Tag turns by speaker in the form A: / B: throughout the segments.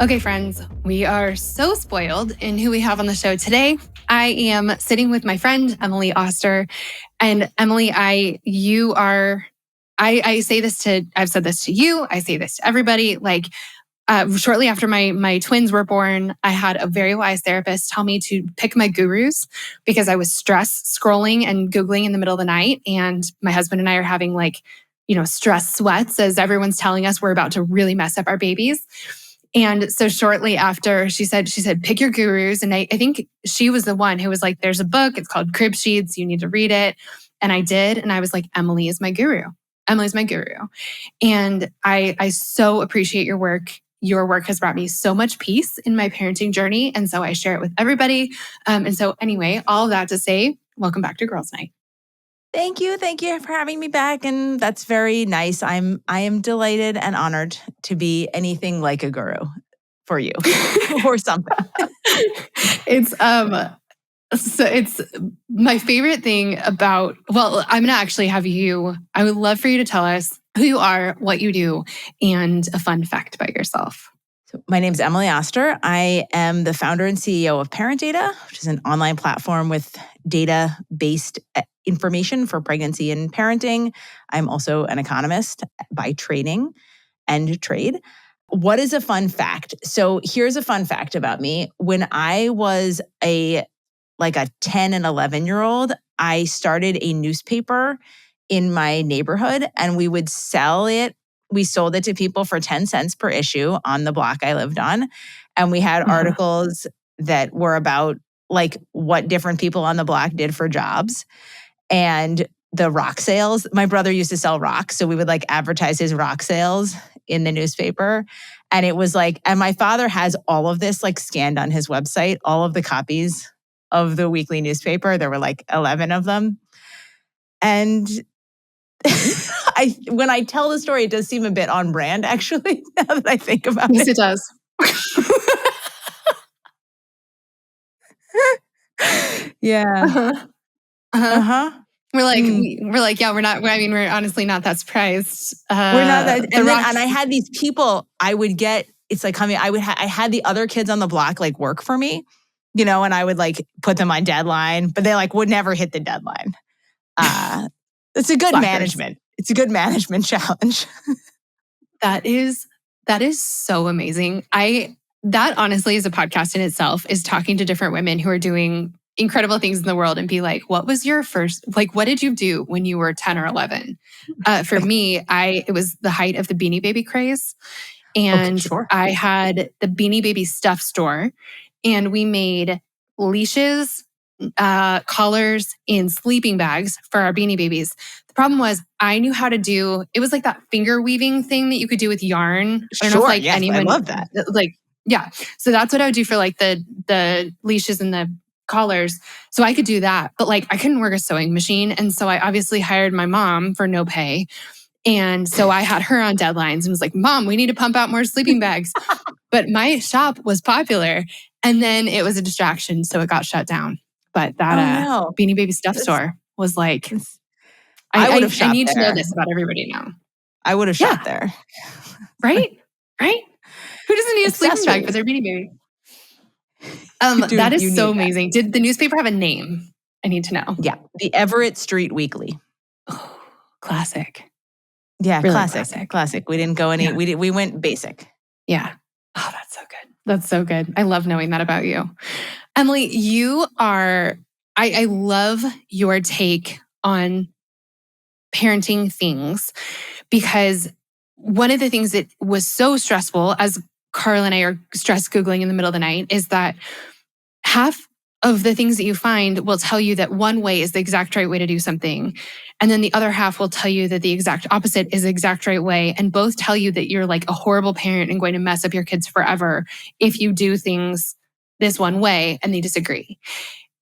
A: Okay, friends, we are so spoiled in who we have on the show today. I am sitting with my friend, Emily Oster. And Emily, I say this to, I've said this to you, I say this to everybody. Shortly after my twins were born, I had a very wise therapist tell me to pick my gurus because I was stressed scrolling and Googling in the middle of the night. And my husband and I are having stress sweats as everyone's telling us we're about to really mess up our babies. And so shortly after she said, pick your gurus. And I think she was the one who was like, there's a book, it's called Crib Sheets. You need to read it. And I did. And I was like, Emily is my guru. Emily's my guru. And I so appreciate your work. Your work has brought me so much peace in my parenting journey. And so I share it with everybody. And so anyway, all of that to say, welcome back to Girls Night.
B: Thank you for having me back, and that's very nice. I am delighted and honored to be anything like a guru for you or something.
A: It's my favorite thing about. Well, I'm gonna actually have you. I would love for you to tell us who you are, what you do, and a fun fact about yourself.
B: So my name's Emily Oster. I am the founder and CEO of ParentData, which is an online platform with data-based information for pregnancy and parenting. I'm also an economist by training and trade. What is a fun fact? So here's a fun fact about me. When I was a 10 and 11-year-old, I started a newspaper in my neighborhood and we would sell it. We sold it to people for 10 cents per issue on the block I lived on. And we had articles that were about what different people on the block did for jobs. And the rock sales, my brother used to sell rocks. So we would advertise his rock sales in the newspaper. And it was and my father has all of this scanned on his website, all of the copies of the weekly newspaper. There were 11 of them. And when I tell the story, it does seem a bit on brand, actually, now that I think about it.
A: Yes, it does.
B: Yeah.
A: We're honestly not that surprised.
B: We're not that. And I had these people I would get, it's I had the other kids on the block work for me, and I would put them on deadline, but they would never hit the deadline. It's a good management. It's a good management challenge.
A: That is so amazing. That honestly is a podcast in itself, is talking to different women who are doing incredible things in the world and be like, what was your first, what did you do when you were 10 or 11? For me, it was the height of the Beanie Baby craze. And I had the Beanie Baby stuff store and we made leashes, collars, and sleeping bags for our Beanie Babies. The problem was I knew how to do, it was that finger weaving thing that you could do with yarn. I don't know if anyone,
B: I love that.
A: Yeah. So that's what I would do for the leashes and the collars. So I could do that, but I couldn't work a sewing machine. And so I obviously hired my mom for no pay. And so I had her on deadlines and was like, Mom, we need to pump out more sleeping bags. But my shop was popular. And then it was a distraction. So it got shut down. But that Beanie Baby stuff store was I need to know this about everybody now.
B: I would have shot there.
A: Right? Right? Who doesn't need a sleeping bag for their Beanie Baby? That is so amazing. Did the newspaper have a name? I need to know.
B: Yeah. The Everett Street Weekly.
A: Oh, classic.
B: Yeah, really classic. We didn't go any, we went basic.
A: Yeah. Oh, that's so good. That's so good. I love knowing that about you. Emily, you are, I love your take on parenting things, because one of the things that was so stressful, as Carl and I are stress Googling in the middle of the night, is that half of the things that you find will tell you that one way is the exact right way to do something. And then the other half will tell you that the exact opposite is the exact right way. And both tell you that you're a horrible parent and going to mess up your kids forever if you do things this one way, and they disagree.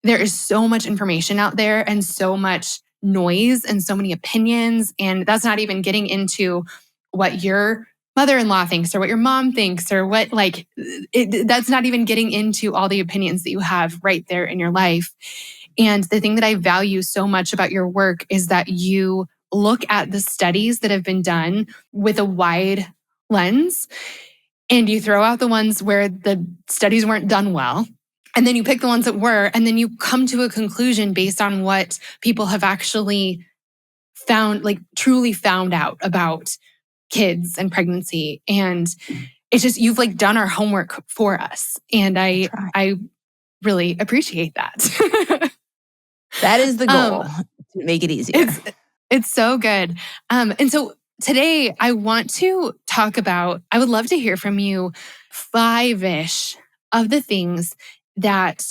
A: There is so much information out there and so much noise and so many opinions. And that's not even getting into what your mother-in-law thinks or what your mom thinks or what, that's not even getting into all the opinions that you have right there in your life. And the thing that I value so much about your work is that you look at the studies that have been done with a wide lens and you throw out the ones where the studies weren't done well. And then you pick the ones that were, and then you come to a conclusion based on what people have actually found, like truly found out about kids and pregnancy. And it's just, you've like done our homework for us. And I really appreciate that.
B: That is the goal, to make it easier.
A: It's so good. And so today I want to talk about, I would love to hear from you 5-ish of the things that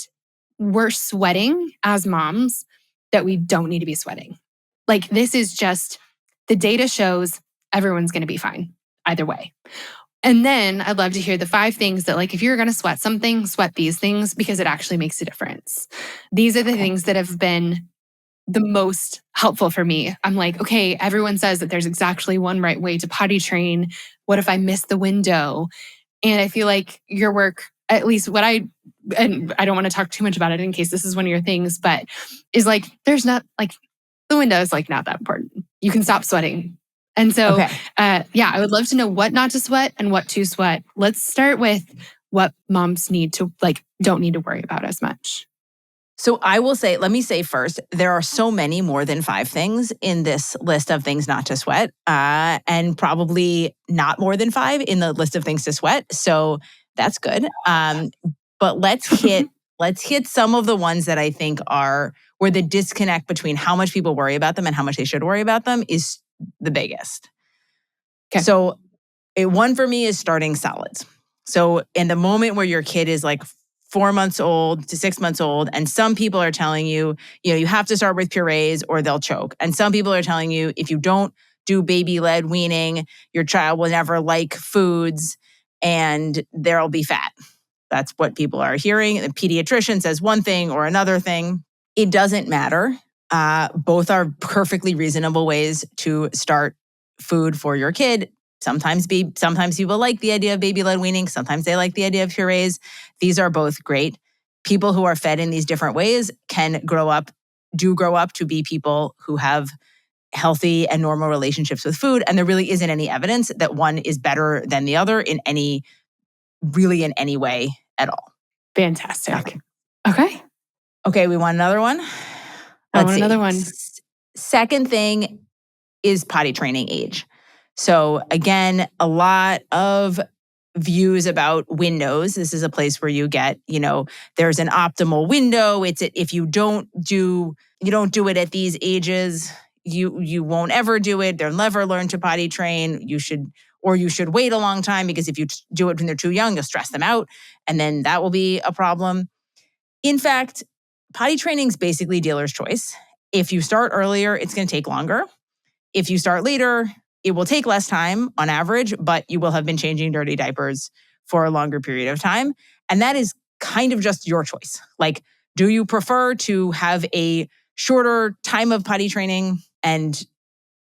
A: we're sweating as moms that we don't need to be sweating. Like, this is just, the data shows everyone's going to be fine either way. And then I'd love to hear the 5 things that, like, if you're going to sweat something, sweat these things because it actually makes a difference. These are the things that have been the most helpful for me. I'm like, okay, everyone says that there's exactly one right way to potty train. What if I miss the window? And I feel like your work, at least and I don't want to talk too much about it in case this is one of your things, but is like, there's not, like, the window is like not that important. You can stop sweating. And so, I would love to know what not to sweat and what to sweat. Let's start with what moms need to, like, don't need to worry about as much.
B: So let me say first, there are so many more than 5 things in this list of things not to sweat, and probably not more than 5 in the list of things to sweat. So that's good. But let's hit some of the ones that I think are where the disconnect between how much people worry about them and how much they should worry about them is the biggest.
A: Okay.
B: So one for me is starting solids. So in the moment where your kid is like 4 months old to 6 months old, and some people are telling you, you have to start with purees or they'll choke. And some people are telling you, if you don't do baby-led weaning, your child will never like foods and they'll be fat. That's what people are hearing. The pediatrician says one thing or another thing. It doesn't matter. Both are perfectly reasonable ways to start food for your kid. Sometimes people like the idea of baby-led weaning. Sometimes they like the idea of purees. These are both great. People who are fed in these different ways can grow up to be people who have healthy and normal relationships with food. And there really isn't any evidence that one is better than the other in any way at all.
A: Fantastic.
B: Nothing.
A: Okay,
B: we want another one?
A: Let's see. Another one.
B: Second thing is potty training age. So again, a lot of views about windows. This is a place where you get, there's an optimal window. It's if you don't do it at these ages, you won't ever do it. They'll never learn to potty train. You should wait a long time, because if you do it when they're too young, you'll stress them out, and then that will be a problem. In fact, potty training is basically dealer's choice. If you start earlier, it's going to take longer. If you start later, it will take less time on average, but you will have been changing dirty diapers for a longer period of time. And that is kind of just your choice. Like, do you prefer to have a shorter time of potty training and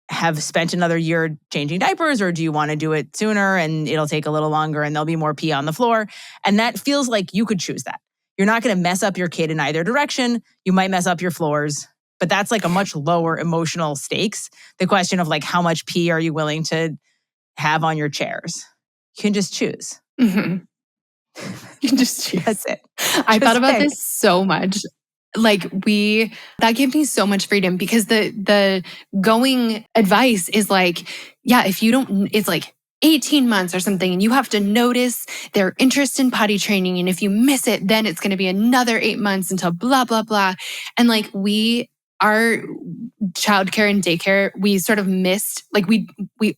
B: have spent another year changing diapers, or do you want to do it sooner and it'll take a little longer and there'll be more pee on the floor? And that feels like you could choose that. You're not going to mess up your kid in either direction. You might mess up your floors, but that's like a much lower emotional stakes. The question of like, how much pee are you willing to have on your chairs? You can just choose.
A: Mm-hmm. You can just choose.
B: That's it.
A: I thought about this so much. Like, that gave me so much freedom, because the going advice is like, yeah, if you don't, it's like 18 months or something, and you have to notice their interest in potty training. And if you miss it, then it's going to be another 8 months until blah, blah, blah. And like, our childcare and daycare, we sort of missed, like we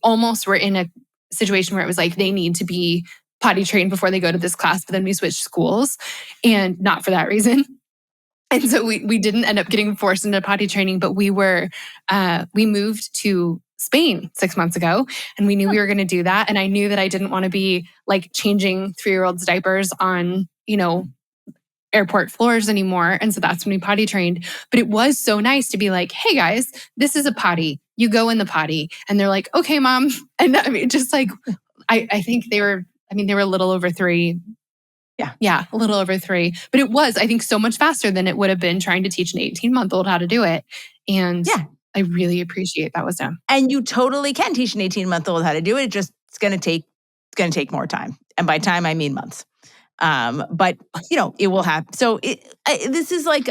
A: almost were in a situation where it was like, they need to be potty trained before they go to this class, but then we switched schools, and not for that reason. And so we didn't end up getting forced into potty training, but we moved to Spain 6 months ago, and we knew we were going to do that. And I knew that I didn't want to be like changing 3-year-olds diapers on, airport floors anymore. And so that's when we potty trained. But it was so nice to be like, hey guys, this is a potty. You go in the potty. And they're like, okay, mom. And I mean, just like, I think they were a little over 3. Yeah, a little over 3. But it was, I think, so much faster than it would have been trying to teach an 18-month-old how to do it. And I really appreciate that wisdom.
B: And you totally can teach an 18-month-old how to do it. It's going to take more time. And by time, I mean months. But, it will happen. So this is like,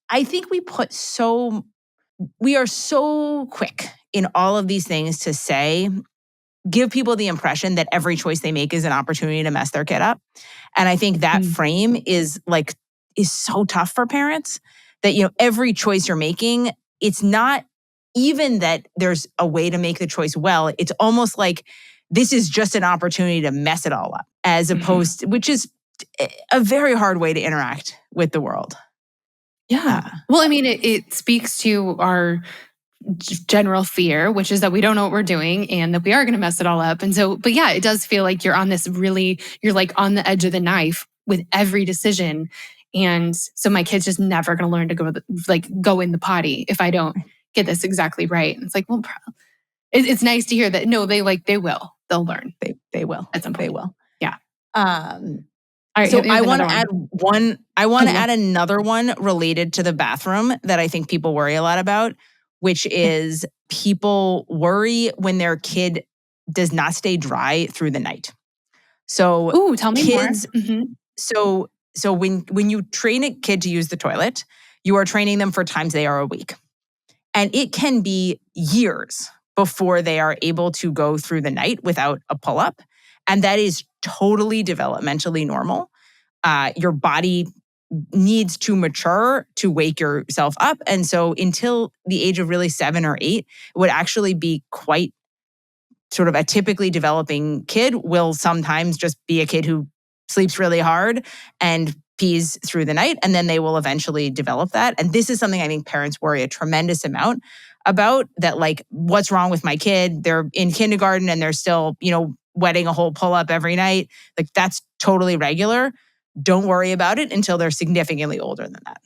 B: I think we are so quick in all of these things to say, give people the impression that every choice they make is an opportunity to mess their kid up. And I think that frame is so tough for parents that, every choice you're making, it's not even that there's a way to make the choice well. It's almost like this is just an opportunity to mess it all up, as opposed to, which is a very hard way to interact with the world.
A: Yeah. Well, I mean, it speaks to our general fear, which is that we don't know what we're doing and that we are going to mess it all up. And so, but yeah, it does feel like you're on you're like on the edge of the knife with every decision. And so my kid's just never going to learn to go in the potty if I don't get this exactly right. And it's like, well, it's nice to hear that. No, they'll learn.
B: They will
A: at some point.
B: They will.
A: Yeah.
B: All right, so I want to add one. I want to add another one related to the bathroom that I think people worry a lot about, which is people worry when their kid does not stay dry through the night. So,
A: tell me
B: kids.
A: More. Mm-hmm.
B: So when you train a kid to use the toilet, you are training them for times they are awake, and it can be years before they are able to go through the night without a pull-up. And that is totally developmentally normal. Your body needs to mature to wake yourself up. And so until the age of really 7 or 8, it would actually be quite sort of a typically developing kid will sometimes just be a kid who sleeps really hard and pees through the night. And then they will eventually develop that. And this is something I think parents worry a tremendous amount about, that like, what's wrong with my kid? They're in kindergarten and they're still, wetting a whole pull-up every night. Like, that's totally regular. Don't worry about it until they're significantly older than that.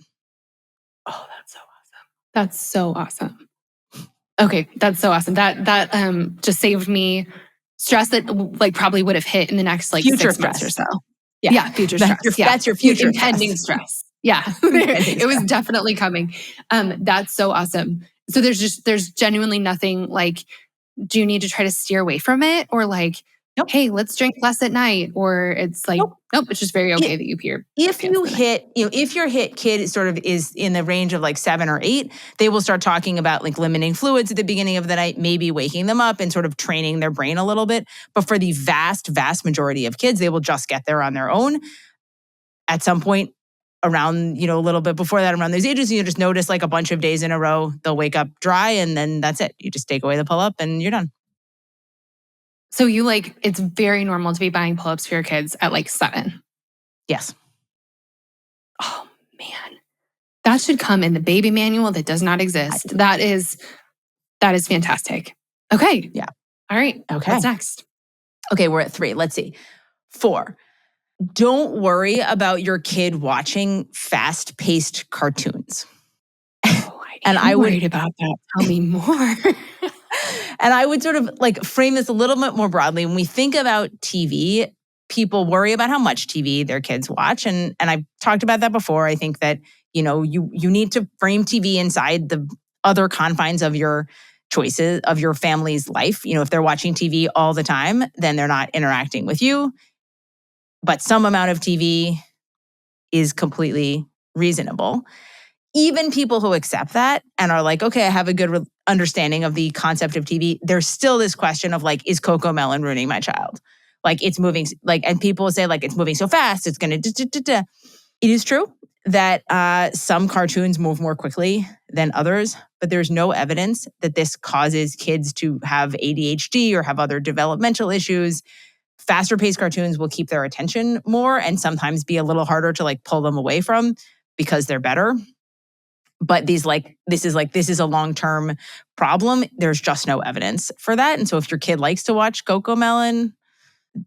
A: Oh, that's so awesome. That's so awesome. Okay, that's so awesome. That just saved me stress that probably would have hit in the next
B: future
A: 6 months or so.
B: Yeah,
A: future stress.
B: That's your future
A: impending stress. Yeah, it was definitely coming. That's so awesome. So there's genuinely nothing like, do you need to try to steer away from it, or
B: nope.
A: Hey, let's drink less at night, or it's like, nope, it's just very okay that you pee.
B: If your hit kid sort of is in the range of 7 or 8, they will start talking about limiting fluids at the beginning of the night, maybe waking them up and sort of training their brain a little bit. But for the vast, vast majority of kids, they will just get there on their own. At some point around, a little bit before that, around those ages, you just notice a bunch of days in a row, they'll wake up dry, and then that's it. You just take away the pull-up and you're done.
A: So it's very normal to be buying pull-ups for your kids at 7.
B: Yes.
A: Oh, man. That should come in the baby manual that does not exist. That is fantastic. Okay.
B: Yeah.
A: All right.
B: Okay.
A: What's next?
B: Okay, we're at 3. Let's see. 4. Don't worry about your kid watching fast-paced cartoons.
A: Oh, I am worried about that. Tell me more.
B: And I would sort of frame this a little bit more broadly. When we think about TV, people worry about how much TV their kids watch. And I've talked about that before. I think that, you need to frame TV inside the other confines of your choices, of your family's life. If they're watching TV all the time, then they're not interacting with you. But some amount of TV is completely reasonable. Even people who accept that and are okay, I have a good understanding of the concept of TV, there's still this question of is CoComelon ruining my child? It's moving, and people say it's moving so fast, it's going to. It is true that some cartoons move more quickly than others, but there's no evidence that this causes kids to have ADHD or have other developmental issues. Faster paced cartoons will keep their attention more and sometimes be a little harder to pull them away from because they're better. But this is a long-term problem. There's just no evidence for that. And so if your kid likes to watch CoComelon,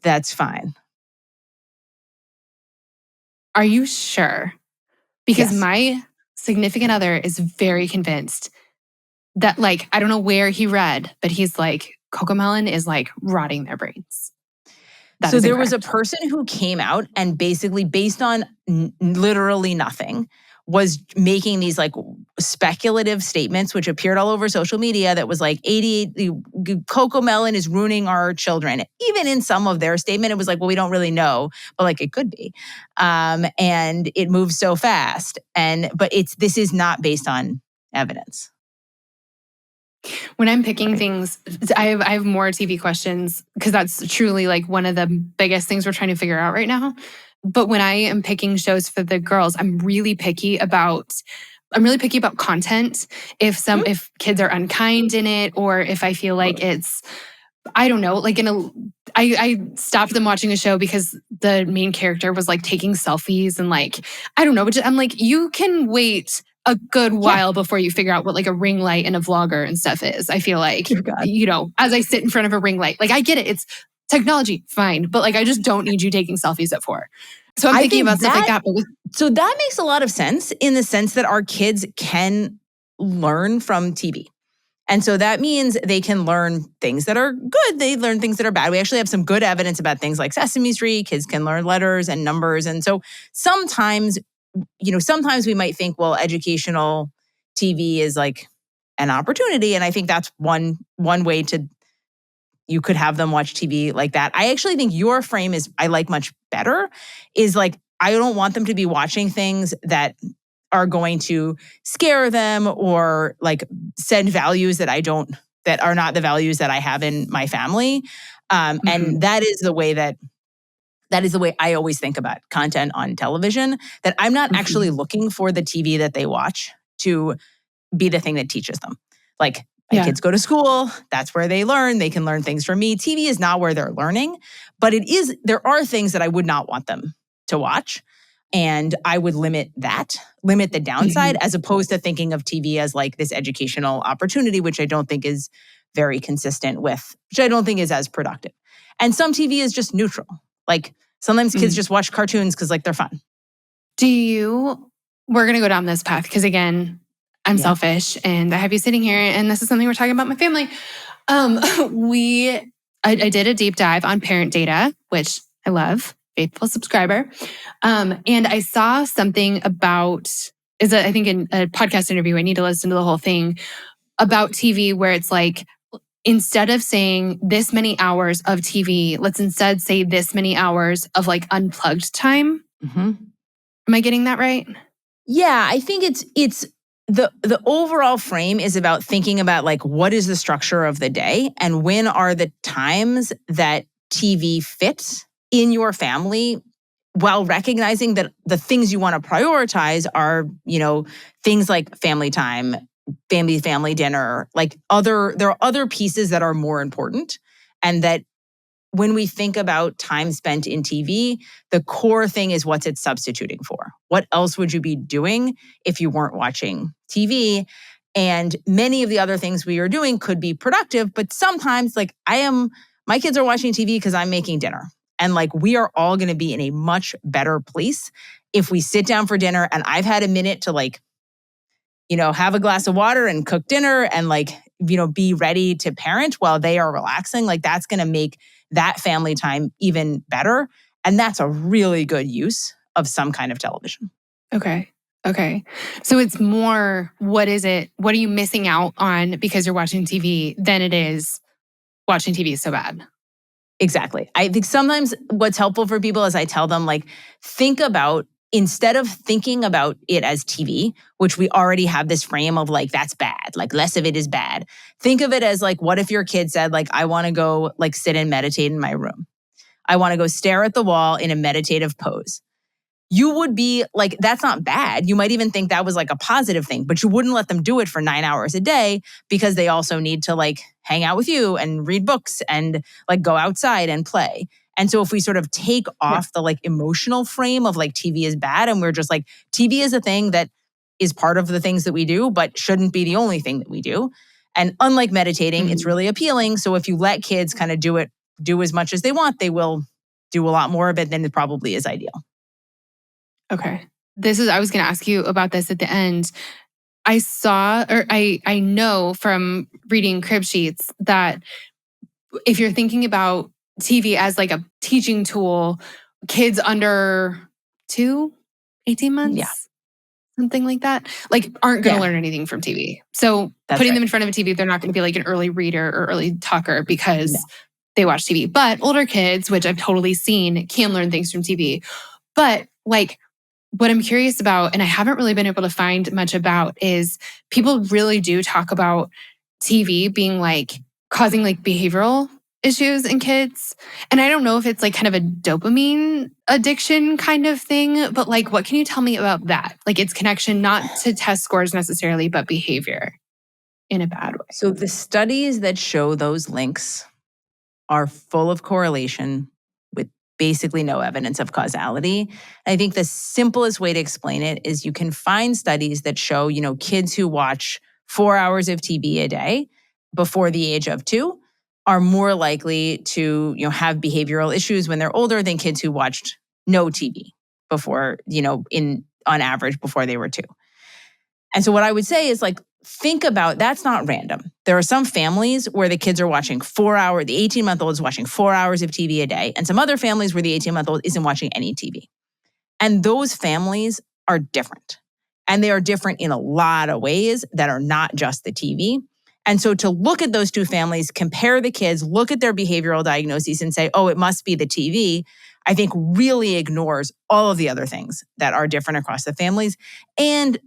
B: that's fine.
A: Are you sure? Because
B: yes.
A: My significant other is very convinced that I don't know where he read, but he's CoComelon is rotting their brains.
B: So there was a person who came out and basically, based on literally nothing, was making these like speculative statements, which appeared all over social media that was like 88, Coco Melon is ruining our children. Even in some of their statement, it was like, well, we don't really know, but like it could be. And it moves so fast. But this is not based on evidence.
A: When I'm picking things, I have more TV questions because that's truly like one of the biggest things we're trying to figure out right now. But when I am picking shows for the girls, I'm really picky about content. If kids are unkind in it, or if I feel like it's, I don't know, like I stopped them watching a show because the main character was like taking selfies and like, I don't know, but I'm like, you can wait a good while before you figure out what like a ring light and a vlogger and stuff is. I feel like, as I sit in front of a ring light, like I get it. It's technology, fine. But like, I just don't need you taking selfies at 4. So I'm thinking about stuff like that.
B: So that makes a lot of sense in the sense that our kids can learn from TV. And so that means they can learn things that are good. They learn things that are bad. We actually have some good evidence about things like Sesame Street. Kids can learn letters and numbers. And so sometimes we might think, well, educational TV is like an opportunity. And I think that's one way you could have them watch TV like that. I actually think your frame I like much better, is like, I don't want them to be watching things that are going to scare them or like send values that are not the values that I have in my family. And that is the way I always think about content on television, that I'm not actually looking for the TV that they watch to be the thing that teaches them. Like, my kids go to school, that's where they learn. They can learn things from me. TV is not where they're learning, but there are things that I would not want them to watch. And I would limit the downside, as opposed to thinking of TV as like this educational opportunity, which I don't think is very consistent with, which I don't think is as productive. And some TV is just neutral. Like sometimes kids just watch cartoons because like they're fun.
A: We're going to go down this path because again, I'm selfish and I have you sitting here and this is something we're talking about my family. I did a deep dive on ParentData, which I love, faithful subscriber. And I saw something about, I think in a podcast interview, I need to listen to the whole thing, about TV where it's like, instead of saying this many hours of TV, let's instead say this many hours of like unplugged time. Am I getting that right?
B: Yeah, I think it's the overall frame is about thinking about like, what is the structure of the day and when are the times that TV fits in your family, while recognizing that the things you want to prioritize are, things like family time, family dinner, like there are other pieces that are more important. And that when we think about time spent in TV, the core thing is what's it substituting for? What else would you be doing if you weren't watching TV? And many of the other things we are doing could be productive, but sometimes like my kids are watching TV because I'm making dinner. And like, we are all going to be in a much better place if we sit down for dinner and I've had a minute to like, have a glass of water and cook dinner and like, be ready to parent while they are relaxing. Like that's going to make that family time even better. And that's a really good use of some kind of television.
A: Okay. So it's more, what is it? What are you missing out on because you're watching TV than it is watching TV is so bad?
B: Exactly. I think sometimes what's helpful for people is I tell them like, think about, instead of thinking about it as TV, which we already have this frame of like, that's bad, like less of it is bad. Think of it as like, what if your kid said like, I want to go like sit and meditate in my room. I want to go stare at the wall in a meditative pose. You would be like, that's not bad. You might even think that was like a positive thing, but you wouldn't let them do it for 9 hours a day because they also need to like hang out with you and read books and like go outside and play. And so if we sort of take off the like emotional frame of like TV is bad and we're just like, TV is a thing that is part of the things that we do, but shouldn't be the only thing that we do. And unlike meditating, it's really appealing. So if you let kids kind of do as much as they want, they will do a lot more of it than it probably is ideal.
A: Okay. I was going to ask you about this at the end. I know from reading crib sheets that if you're thinking about TV as like a teaching tool, kids under 18 months? something like that, like aren't going to
B: Yeah.
A: learn anything from TV. So
B: That's
A: putting
B: right.
A: them in front of a TV, they're not going to be like an early reader or early talker because
B: No.
A: they watch TV. But older kids, which I've totally seen, can learn things from TV. But like what I'm curious about, and I haven't really been able to find much about, is people really do talk about TV being like causing like behavioral issues in kids. And I don't know if it's like kind of a dopamine addiction kind of thing, but like, what can you tell me about that? Like its connection, not to test scores necessarily, but behavior in a bad way.
B: So the studies that show those links are full of correlation with basically no evidence of causality. I think the simplest way to explain it is you can find studies that show, kids who watch 4 hours of TV a day before the age of 2 are more likely to, have behavioral issues when they're older than kids who watched no TV before, on average before they were 2. And so what I would say is like, think about, that's not random. There are some families where the kids are watching 4 hours, the 18-month-old is watching 4 hours of TV a day, and some other families where the 18-month-old isn't watching any TV. And those families are different. And they are different in a lot of ways that are not just the TV. And so to look at those two families, compare the kids, look at their behavioral diagnoses and say, oh, it must be the TV, I think really ignores all of the other things that are different across the families. And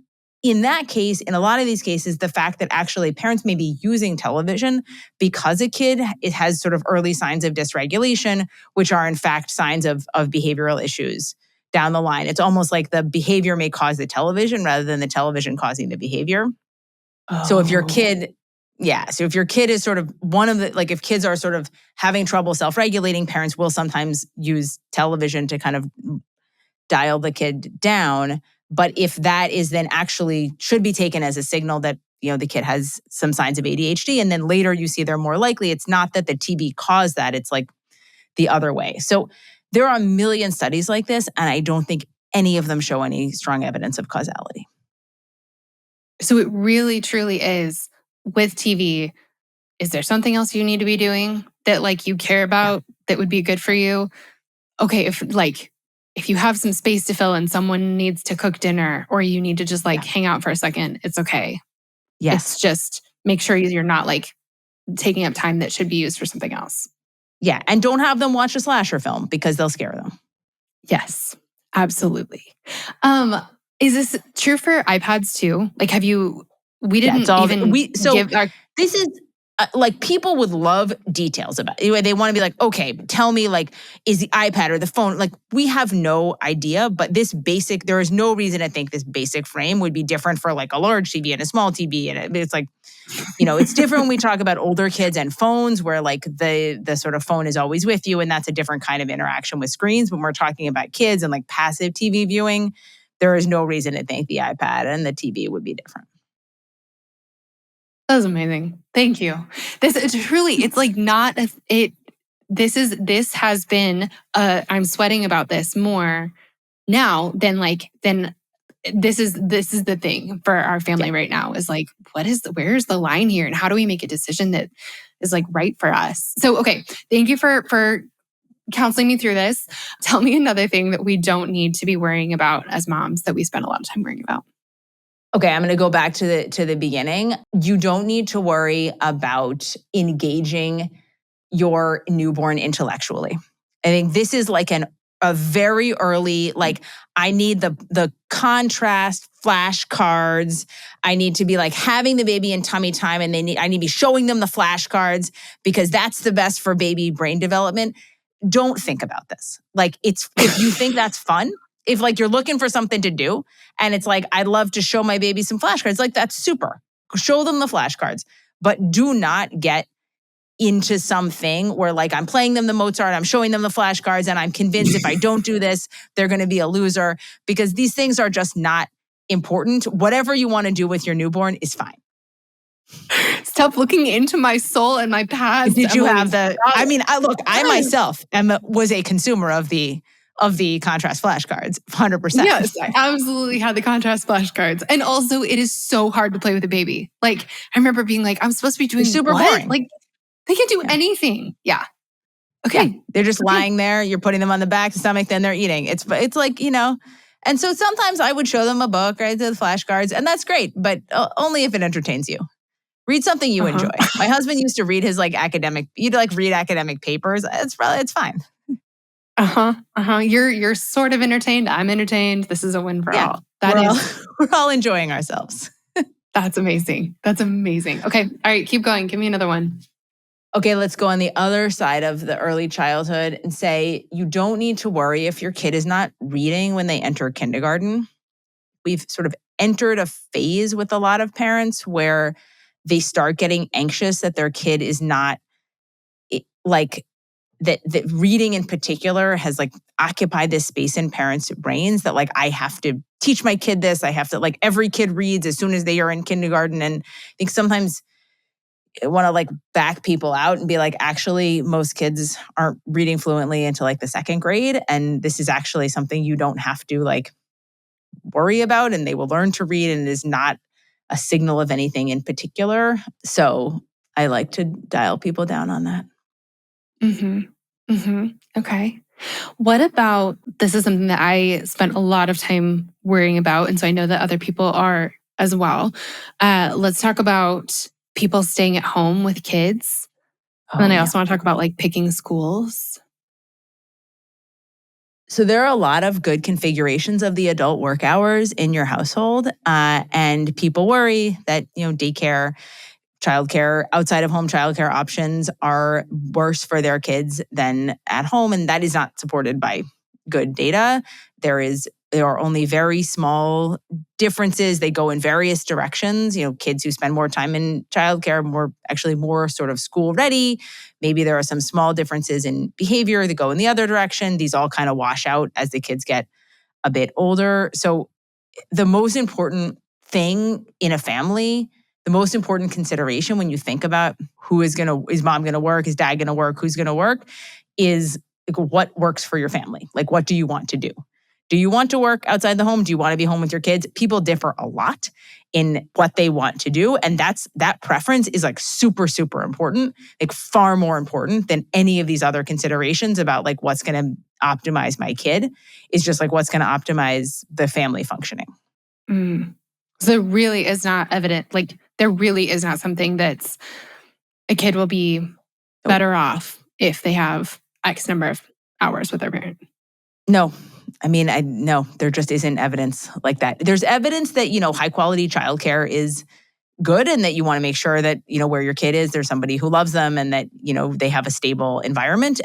B: in that case, in a lot of these cases, the fact that actually parents may be using television because it has sort of early signs of dysregulation, which are in fact signs of behavioral issues down the line. It's almost like the behavior may cause the television rather than the television causing the behavior.
A: Oh.
B: So if your kid is sort of one of the, like if kids are sort of having trouble self-regulating, parents will sometimes use television to kind of dial the kid down. But if that is then actually should be taken as a signal that, the kid has some signs of ADHD, and then later you see they're more likely, it's not that the TV caused that, it's like the other way. So there are a million studies like this, and I don't think any of them show any strong evidence of causality.
A: So it really, truly is with TV. Is there something else you need to be doing that like you care about that would be good for you? Okay, if you have some space to fill and someone needs to cook dinner or you need to just like hang out for a second, it's okay.
B: Yes.
A: It's just make sure you're not like taking up time that should be used for something else.
B: Yeah, and don't have them watch a slasher film because they'll scare them.
A: Yes, absolutely. Is this true for iPads too? Like, we didn't
B: this is like people would love details about it. They want to be like, okay, tell me like, is the iPad or the phone, like we have no idea, but there is no reason to think this basic frame would be different for like a large TV and a small TV. And it's like, it's different when we talk about older kids and phones where like the sort of phone is always with you and that's a different kind of interaction with screens. When we're talking about kids and like passive TV viewing, there is no reason to think the iPad and the TV would be different.
A: That was amazing. Thank you. It's like not it. This has been. I'm sweating about this more now than this is the thing for our family right now is like, where's the line here, and how do we make a decision that is like right for us? So okay, thank you for counseling me through this. Tell me another thing that we don't need to be worrying about as moms that we spend a lot of time worrying about.
B: Okay, I'm going to go back to the beginning. You don't need to worry about engaging your newborn intellectually. I think this is like a very early, like I need the contrast flashcards. I need to be like having the baby in tummy time, and I need to be showing them the flashcards because that's the best for baby brain development. Don't think about this. Like if you think that's fun, if like you're looking for something to do and it's like, I'd love to show my baby some flashcards, like that's super. Show them the flashcards, but do not get into something where like I'm playing them the Mozart, I'm showing them the flashcards, and I'm convinced if I don't do this, they're going to be a loser, because these things are just not important. Whatever you want to do with your newborn is fine.
A: Stop looking into my soul and my past.
B: Did you have I myself was a consumer of the contrast flashcards, 100%.
A: Yes, I absolutely had the contrast flashcards. And also, it is so hard to play with a baby. Like, I remember being like, I'm supposed to be doing
B: super boring.
A: Like, they can do anything. Yeah. Okay.
B: Yeah. They're just lying there. You're putting them on the back, the stomach, then they're eating. It's like, and And so sometimes I would show them a book, right, the flashcards, and that's great, but only if it entertains you. Read something you enjoy. My husband used to read his read academic papers. It's fine.
A: You're sort of entertained. I'm entertained. This is a win for all.
B: We're all enjoying ourselves.
A: That's amazing. That's amazing. Okay. All right. Keep going. Give me another one.
B: Okay, let's go on the other side of the early childhood and say you don't need to worry if your kid is not reading when they enter kindergarten. We've sort of entered a phase with a lot of parents where they start getting anxious that their kid is not that reading in particular has occupied this space in parents' brains that I have to teach my kid this. I have to every kid reads as soon as they are in kindergarten. And I think sometimes I want to back people out and be actually most kids aren't reading fluently until the second grade. And this is actually something you don't have to worry about, and they will learn to read, and it is not a signal of anything in particular. So I like to dial people down on that.
A: Okay. What about, this is something that I spent a lot of time worrying about, and so I know that other people are as well. Let's talk about people staying at home with kids. And then I also want to talk about picking schools.
B: So there are a lot of good configurations of the adult work hours in your household, and people worry that daycare, childcare, outside of home childcare options are worse for their kids than at home, and that is not supported by good data. There are only very small differences. They go in various directions. Kids who spend more time in childcare more sort of school ready. Maybe there are some small differences in behavior that go in the other direction. These all kind of wash out as the kids get a bit older. So the most important thing in a family, the most important consideration when you think about is mom going to work, is dad going to work, who's going to work, is what works for your family. What do you want to do? Do you want to work outside the home? Do you want to be home with your kids? People differ a lot in what they want to do. And that preference is super, super important, far more important than any of these other considerations about what's going to optimize my kid, is just what's going to optimize the family functioning.
A: So it really is not evident. There really is not something that's a kid will be better off if they have X number of hours with their parent.
B: No. I mean, no, there just isn't evidence like that. There's evidence that, high quality childcare is good, and that you want to make sure that, where your kid is, there's somebody who loves them, and that, they have a stable environment.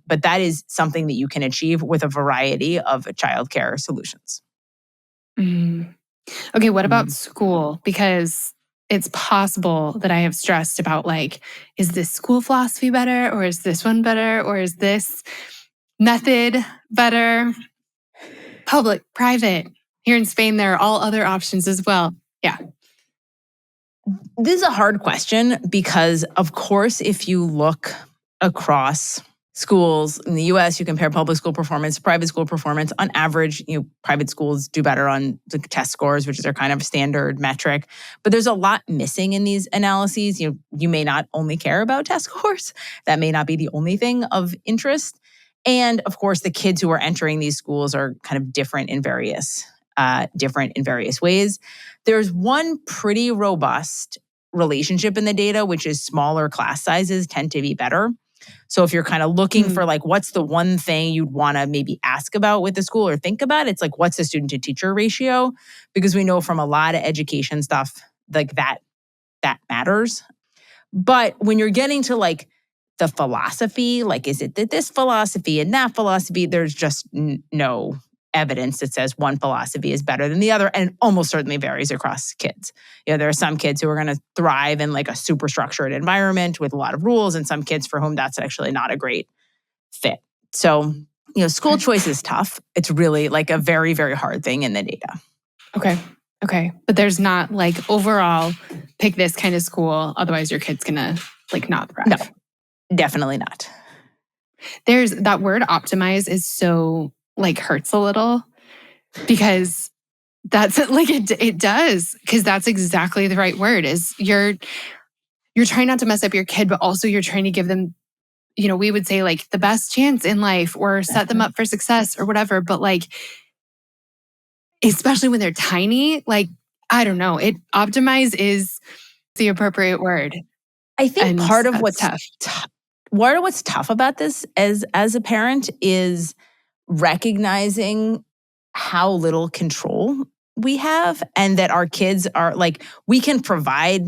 B: But that is something that you can achieve with a variety of childcare solutions.
A: Okay, what about school? Because it's possible that I have stressed about is this school philosophy better, or is this one better, or is this method better? Public, private. Here in Spain, there are all other options as well. Yeah.
B: This is a hard question because, of course, if you look across schools in the US, you compare public school performance, private school performance. On average, private schools do better on the test scores, which is their kind of standard metric. But there's a lot missing in these analyses. You may not only care about test scores. That may not be the only thing of interest. And of course, the kids who are entering these schools are kind of different in various ways. There's one pretty robust relationship in the data, which is smaller class sizes tend to be better. So if you're kind of looking for what's the one thing you'd want to maybe ask about with the school or think about, it's what's the student to teacher ratio? Because we know from a lot of education stuff that matters. But when you're getting to the philosophy, is it that this philosophy and that philosophy, there's just no evidence that says one philosophy is better than the other, and it almost certainly varies across kids. There are some kids who are going to thrive in a super structured environment with a lot of rules, and some kids for whom that's actually not a great fit. So, school choice is tough. It's really a very, very hard thing in the data.
A: Okay. But there's not overall pick this kind of school, otherwise your kid's gonna not thrive.
B: No, definitely not.
A: There's that word optimize is so hurts a little, because that's it does, because that's exactly the right word. Is you're trying not to mess up your kid, but also you're trying to give them, we would say the best chance in life, or set them up for success or whatever. But especially when they're tiny, like, I don't know, optimize is the appropriate word.
B: I think
A: And
B: part of
A: that's
B: what's
A: tough.
B: what's tough about this as a parent is recognizing how little control we have, and that our kids are like, we can provide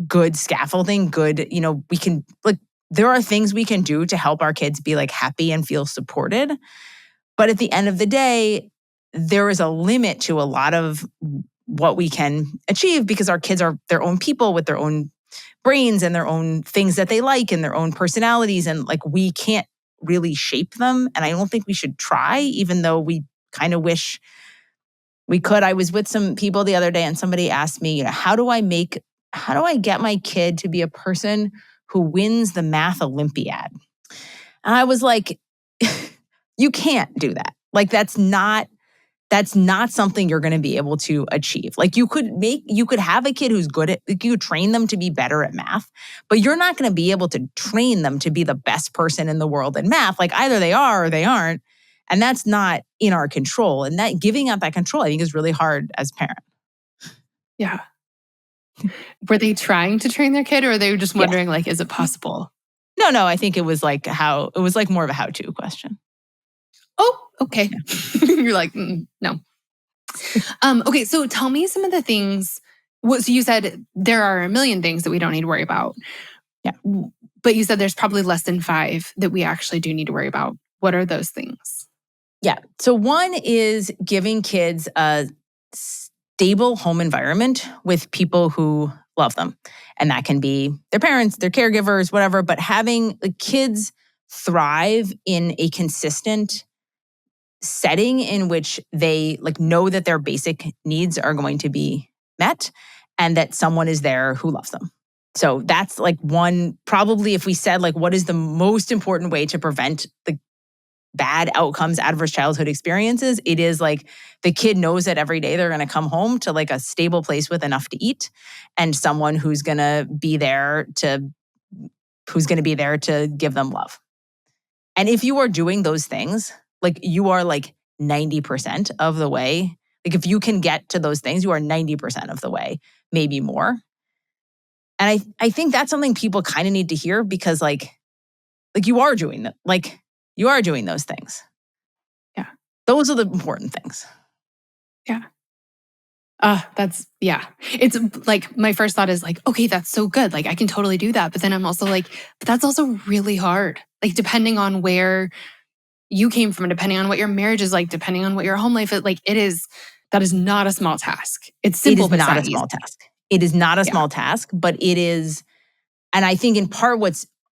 B: good scaffolding, good, we can, like, there are things we can do to help our kids be like happy and feel supported. But at the end of the day, there is a limit to a lot of what we can achieve, because our kids are their own people with their own brains and their own things that they like and their own personalities. And like, we can't really shape them. And I don't think we should try, even though we kind of wish we could. I was with some people the other day and somebody asked me, how do I get my kid to be a person who wins the math Olympiad? And I was like, you can't do that. Like, that's not something you're going to be able to achieve. Like, you could have a kid who's good at, like, you train them to be better at math, but you're not going to be able to train them to be the best person in the world in math. Like, either they are or they aren't. And that's not in our control. And that giving up that control, I think, is really hard as a parent.
A: Yeah. Were they trying to train their kid, or are they just wondering, like, is it possible?
B: No, I think it was like more of a how-to question.
A: Oh, okay. Yeah. You're like, no. Okay, so tell me some of the things. So you said there are a million things that we don't need to worry about.
B: Yeah.
A: But you said there's probably less than 5 that we actually do need to worry about. What are those things?
B: Yeah. So one is giving kids a stable home environment with people who love them. And that can be their parents, their caregivers, whatever. But having the kids thrive in a consistent setting in which they like know that their basic needs are going to be met and that someone is there who loves them. So that's like one, probably, if we said like, what is the most important way to prevent the bad outcomes, adverse childhood experiences, it is like the kid knows that every day they're going to come home to like a stable place with enough to eat, and someone who's going to be there to give them love. And if you are doing those things, like, you are like 90% of the way. Like, if you can get to those things, you are 90% of the way, maybe more. And I think that's something people kind of need to hear, because like you are doing that. Like, you are doing those things.
A: Yeah.
B: Those are the important things.
A: Yeah. It's like, my first thought is like, okay, that's so good. Like, I can totally do that. But then I'm also like, but that's also really hard. Like, depending on where you came from, depending on what your marriage is like, depending on what your home life is like, that is not a small task. It's simple, but
B: not a small task. It is not a small task, but it is. And I think in part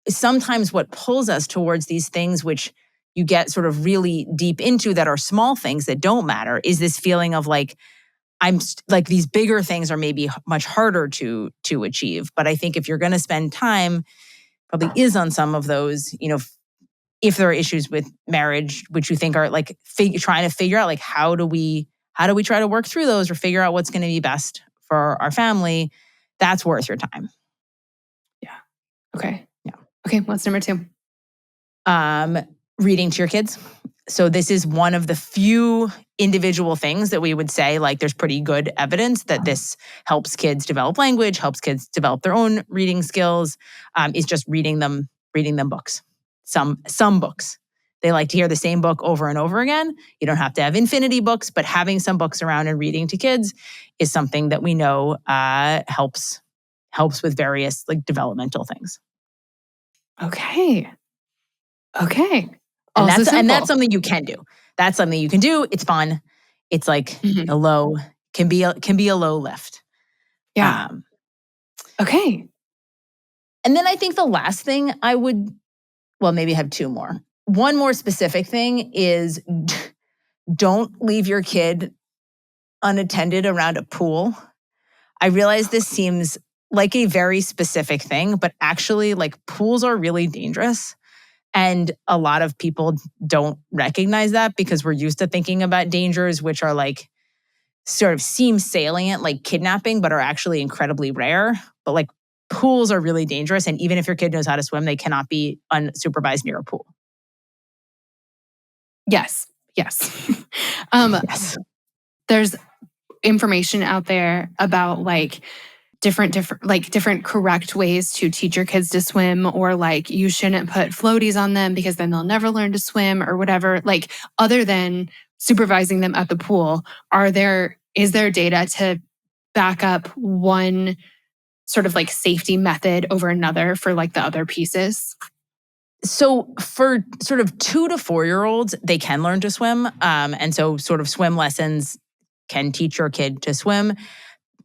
B: sometimes what pulls us towards these things, which you get sort of really deep into, that are small things that don't matter, is this feeling of like, like these bigger things are maybe much harder to achieve. But I think if you're going to spend time, probably is on some of those, if there are issues with marriage, which you think are like trying to figure out like, how do we try to work through those or figure out what's going to be best for our family, that's worth your time.
A: Yeah. Okay.
B: Yeah.
A: Okay. What's number 2?
B: Reading to your kids. So this is one of the few individual things that we would say, like, there's pretty good evidence that this helps kids develop language, helps kids develop their own reading skills, is just reading them books. Some books. They like to hear the same book over and over again. You don't have to have infinity books, but having some books around and reading to kids is something that we know helps with various like developmental things.
A: Okay.
B: And
A: Also
B: that's something you can do. That's something you can do. It's fun. It's like a low, can be a low lift.
A: Yeah. Okay.
B: And then I think the last thing I would, maybe have 2 more. One more specific thing is, don't leave your kid unattended around a pool. I realize this seems like a very specific thing, but actually, like, pools are really dangerous. And a lot of people don't recognize that, because we're used to thinking about dangers, which are like sort of seem salient, like kidnapping, but are actually incredibly rare. But like, pools are really dangerous. And even if your kid knows how to swim, they cannot be unsupervised near a pool.
A: Yes.
B: Yes.
A: There's information out there about like different correct ways to teach your kids to swim, or like you shouldn't put floaties on them because then they'll never learn to swim or whatever, like other than supervising them at the pool, is there data to back up one sort of like safety method over another for like the other pieces?
B: So for sort of 2 to 4-year-olds, they can learn to swim. And so sort of swim lessons can teach your kid to swim.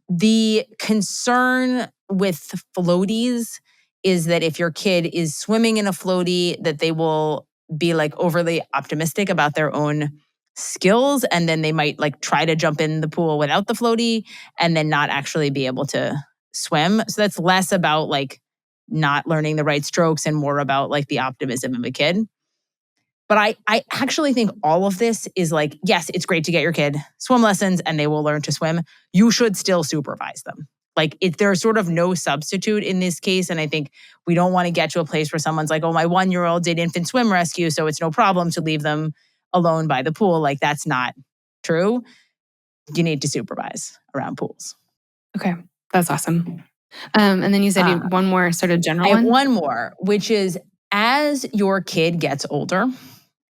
B: The concern with floaties is that if your kid is swimming in a floatie, that they will be like overly optimistic about their own skills, and then they might like try to jump in the pool without the floatie and then not actually be able to swim. So that's less about like not learning the right strokes and more about like the optimism of a kid. But I actually think all of this is like, yes, it's great to get your kid swim lessons and they will learn to swim. You should still supervise them. Like there's sort of no substitute in this case. And I think we don't want to get to a place where someone's like, oh, my 1-year-old did infant swim rescue, so it's no problem to leave them alone by the pool. Like that's not true. You need to supervise around pools.
A: Okay, that's awesome. And then you said you one more sort of general
B: I have
A: one?
B: one more, which is as your kid gets older,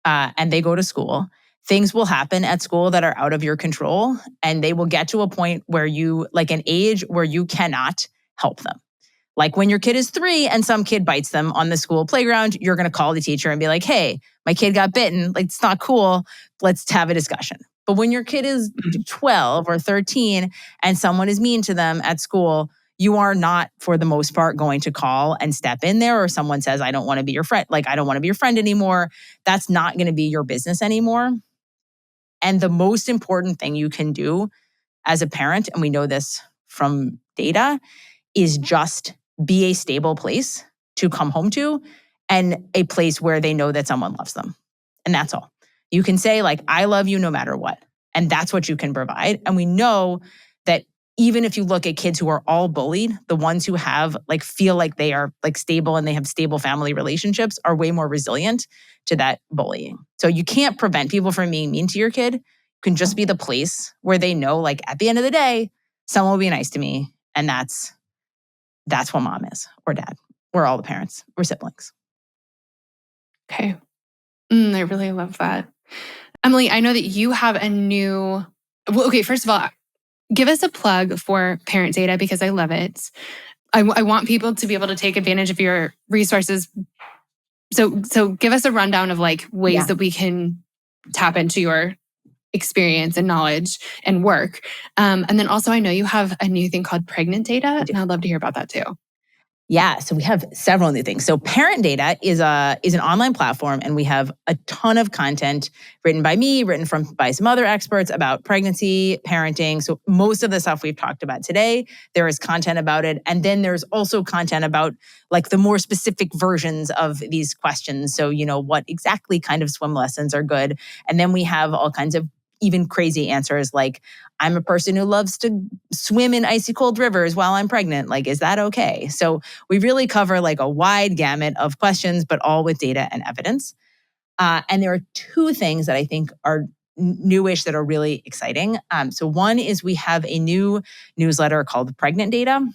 B: and they go to school, things will happen at school that are out of your control. And they will get to a point where like an age where you cannot help them. Like when your kid is 3 and some kid bites them on the school playground, you're going to call the teacher and be like, hey, my kid got bitten. Like, it's not cool. Let's have a discussion. But when your kid is 12 or 13 and someone is mean to them at school, you are not, for the most part, going to call and step in there, or someone says, I don't want to be your friend. Like, I don't want to be your friend anymore. That's not going to be your business anymore. And the most important thing you can do as a parent, and we know this from data, is just be a stable place to come home to and a place where they know that someone loves them. And that's all. You can say like, I love you no matter what. And that's what you can provide. And we know that even if you look at kids who are all bullied, the ones who have like feel like they are like stable and they have stable family relationships are way more resilient to that bullying. So you can't prevent people from being mean to your kid. You can just be the place where they know like at the end of the day, someone will be nice to me. And that's what mom is, or dad, or all the parents, or siblings.
A: Okay. I really love that. Emily, I know that you have a new, well, okay, first of all, give us a plug for ParentData because I love it. I want people to be able to take advantage of your resources. So give us a rundown of like ways that we can tap into your experience and knowledge and work. And then also, I know you have a new thing called PregnantData, and I'd love to hear about that too.
B: Yeah, so we have several new things. So ParentData is an online platform, and we have a ton of content written by me, written by some other experts about pregnancy, parenting. So most of the stuff we've talked about today, there is content about it. And then there's also content about like the more specific versions of these questions. So, what exactly kind of swim lessons are good? And then we have all kinds of even crazy answers like, I'm a person who loves to swim in icy cold rivers while I'm pregnant. Like, is that okay? So we really cover like a wide gamut of questions, but all with data and evidence. And there are 2 things that I think are newish that are really exciting. So one is we have a new newsletter called PregnantData,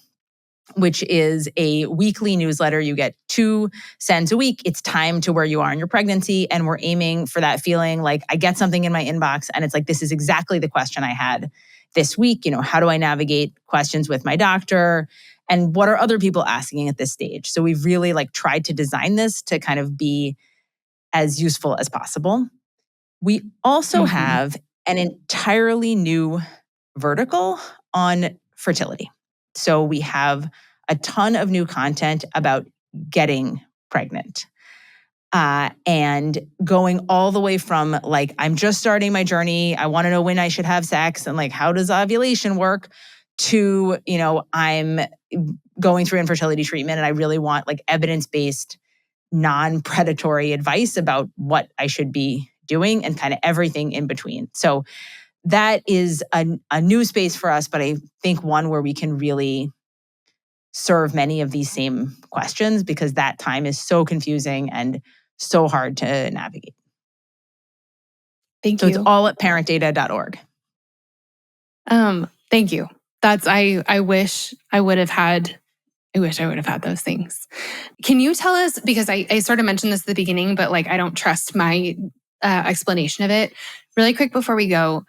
B: which is a weekly newsletter. You get 2 sends a week. It's time to where you are in your pregnancy. And we're aiming for that feeling like I get something in my inbox and it's like, this is exactly the question I had this week. How do I navigate questions with my doctor? And what are other people asking at this stage? So we've really like tried to design this to kind of be as useful as possible. We also have an entirely new vertical on fertility. So we have a ton of new content about getting pregnant. And going all the way from like, I'm just starting my journey, I want to know when I should have sex and like, how does ovulation work, to, I'm going through infertility treatment and I really want like evidence-based, non-predatory advice about what I should be doing and kind of everything in between. So that is a new space for us, but I think one where we can really serve many of these same questions because that time is so confusing and so hard to navigate.
A: Thank
B: you. So it's
A: you.
B: all at parentdata.org.
A: Thank you. I wish I would have had those things. Can you tell us, because I sort of mentioned this at the beginning, but like I don't trust my explanation of it. Really quick before we go,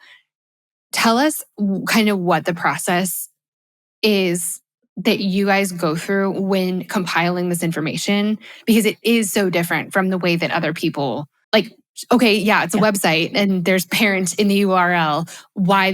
A: tell us kind of what the process is that you guys go through when compiling this information, because it is so different from the way that other people like. Okay, yeah, it's a website and there's parent in the URL. Why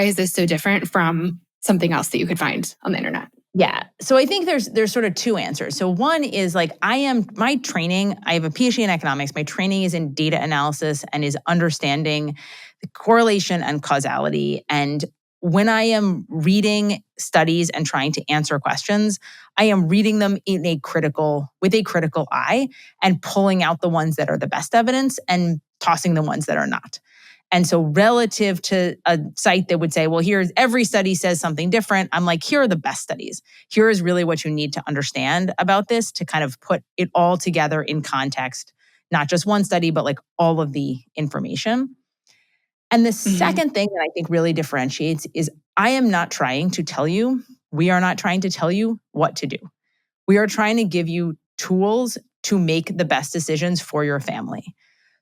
A: is this so different from something else that you could find on the internet?
B: Yeah. So I think there's sort of two answers. So one is like I have a PhD in economics. My training is in data analysis and is understanding the correlation and causality. And when I am reading studies and trying to answer questions, I am reading them with a critical eye and pulling out the ones that are the best evidence and tossing the ones that are not. And so relative to a site that would say, well, here's every study says something different, I'm like, here are the best studies. Here is really what you need to understand about this to kind of put it all together in context, not just one study, but like all of the information. And the second thing that I think really differentiates is we are not trying to tell you what to do. We are trying to give you tools to make the best decisions for your family.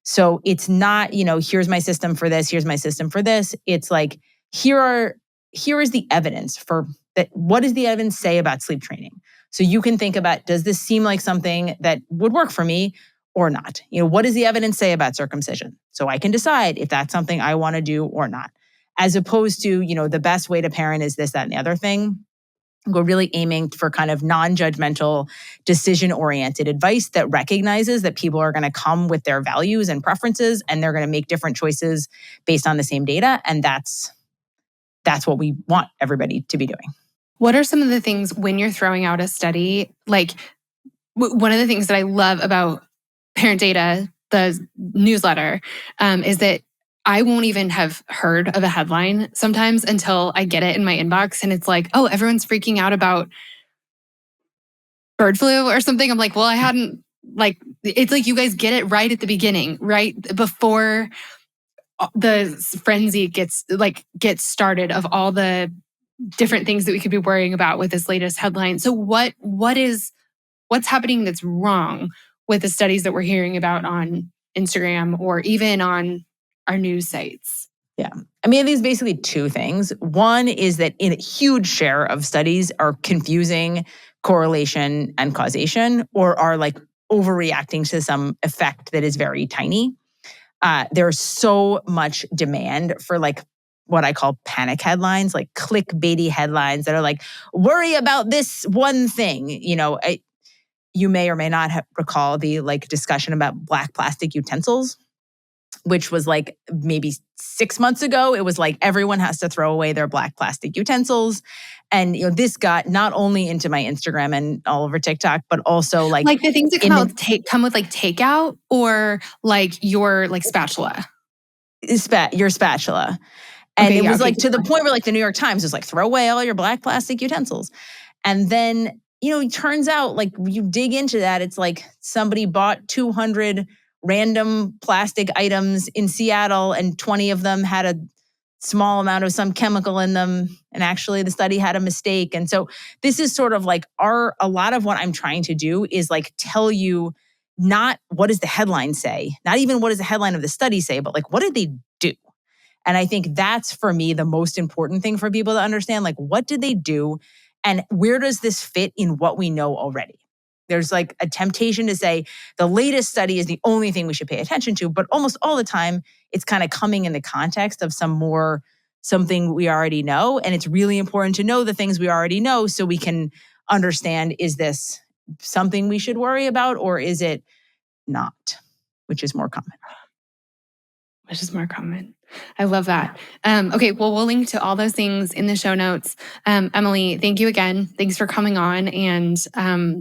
B: So it's not, here's my system for this, here's my system for this. It's like, here is the evidence for that. What does the evidence say about sleep training? So you can think about, does this seem like something that would work for me or not? What does the evidence say about circumcision? So I can decide if that's something I want to do or not. As opposed to, the best way to parent is this, that, and the other thing. We're really aiming for kind of non-judgmental, decision-oriented advice that recognizes that people are going to come with their values and preferences, and they're going to make different choices based on the same data. And that's what we want everybody to be doing.
A: What are some of the things when you're throwing out a study? Like one of the things that I love about ParentData, the newsletter, is that I won't even have heard of a headline sometimes until I get it in my inbox and it's like, oh, everyone's freaking out about bird flu or something. I'm like, well, I hadn't, like, it's like you guys get it right at the beginning, right before the frenzy gets started of all the different things that we could be worrying about with this latest headline. So what's happening that's wrong with the studies that we're hearing about on Instagram or even on our news sites?
B: Yeah. I mean, there's basically two things. One is that a huge share of studies are confusing correlation and causation, or are like overreacting to some effect that is very tiny. There's so much demand for like what I call panic headlines, like clickbaity headlines that are like, worry about this one thing. You may or may not recall the like discussion about black plastic utensils, which was like maybe 6 months ago. It was like everyone has to throw away their black plastic utensils. And this got not only into my Instagram and all over TikTok, but also like
A: the things that come with like takeout or like your like spatula.
B: Your spatula. And it was to the point where like the New York Times was like, throw away all your black plastic utensils. And then, it turns out like you dig into that, it's like somebody bought 200 random plastic items in Seattle and 20 of them had a small amount of some chemical in them. And actually the study had a mistake. And so this is sort of like a lot of what I'm trying to do is like tell you not what does the headline say, not even what does the headline of the study say, but like what did they do? And I think that's for me the most important thing for people to understand, like what did they do and where does this fit in what we know already? There's like a temptation to say the latest study is the only thing we should pay attention to, but almost all the time it's kind of coming in the context of something we already know. And it's really important to know the things we already know so we can understand, is this something we should worry about or is it not, which is more common.
A: I love that. Okay, well, we'll link to all those things in the show notes. Emily, thank you again. Thanks for coming on, and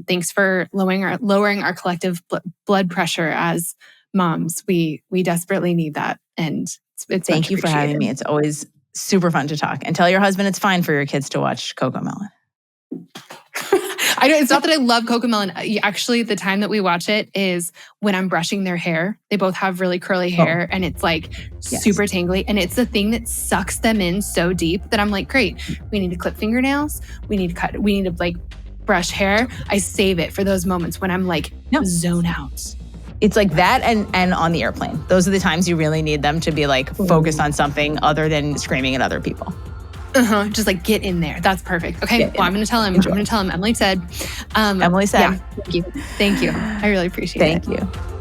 A: thanks for lowering our collective blood pressure as moms. We desperately need that, and it's
B: Thank you for having me. It's always super fun to talk. And tell your husband it's fine for your kids to watch CoComelon.
A: I know it's not that I love Cocomelon. Actually, the time that we watch it is when I'm brushing their hair. They both have really curly hair and it's like super tangly. And it's the thing that sucks them in so deep that I'm like, great, we need to clip fingernails. We need to like brush hair. I save it for those moments when I'm like zone out.
B: It's like that and on the airplane. Those are the times you really need them to be like focused on something other than screaming at other people.
A: Just like get in there. That's perfect. Okay. Well, I'm going to tell him. Enjoy. I'm going to tell him. Emily said.
B: Emily said.
A: Yeah. Thank you. I really appreciate it.
B: Thank you.